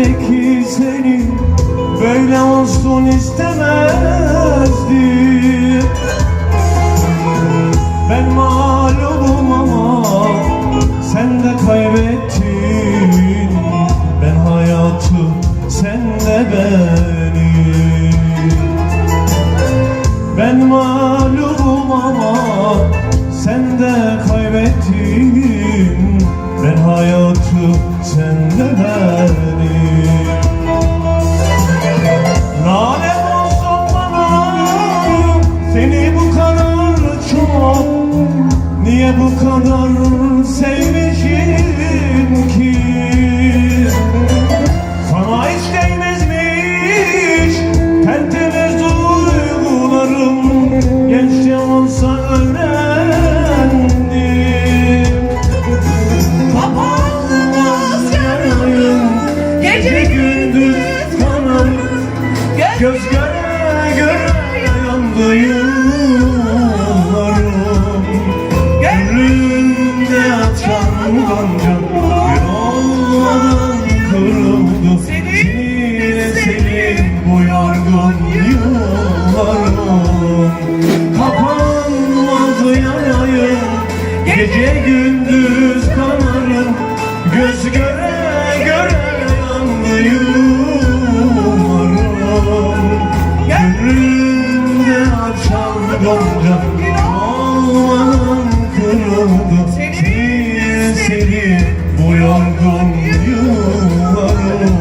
belki seni böyle olsun istemezdim. Ben mağlubum ama sen de kaybettin. Ben hayatı, sen de beni. Ben mağlubum ama sen de kaybettin. Ben hayatı, sen de beni. Lanet olsun bana, seni bu kadar çok, niye bu kadar sevmişim ki? Sana hiç değmezmiş tertemiz duygularım, genççe olsa öğrendim. Kapanmaz yarayım, gece gündüz kanarım, göz göre göre yandı yıllarım. Gönlümde açan gonca bir olmadan kırıldı. Seninle senin bu yorgun yıllarım. Kapanmaz yarayım, gece gündüz kanarım, göz göre göre yandı yıllarım. Gönlümde açan gonca olmadan kırıldı. Senin bu yorgun yıllarım.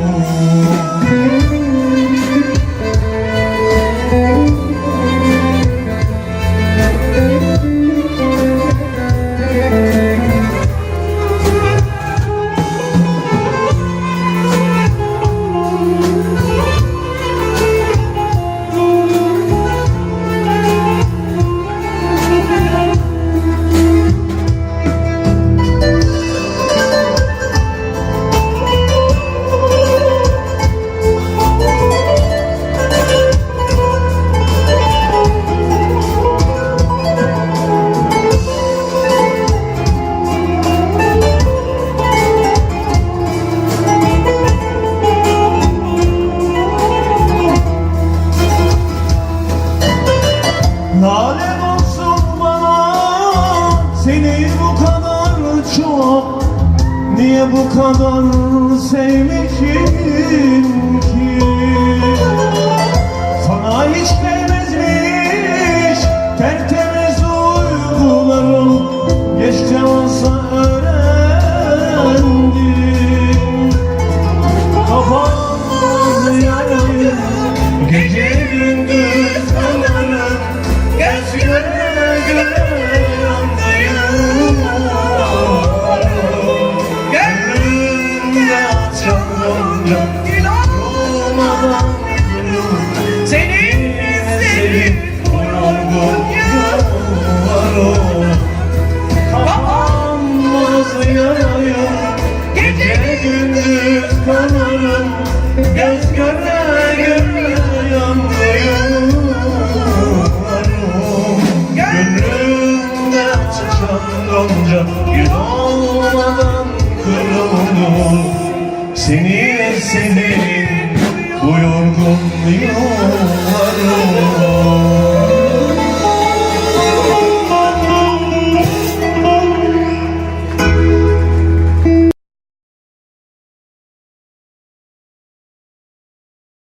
Lanet olsun bana, seni bu kadar çok, niye bu kadar sevmişim ki? Sana hiç değmezmiş tertemiz uygularım, geçti olsa öğrendim. Kapanmaz yarayım, gece gündüz kanarım, göz göre göre yandı yıllarım. Gönlümde açan gonca olmadan kırıldı. Seninle senin bu yorgun yıllarım. Kapanmaz yarayım, gece gündüz kanarım, göz göre göre yandı yıllarım. Gönlümde açan gonca gün olmadan kırıldı. Senin bu yorgun yıllarım.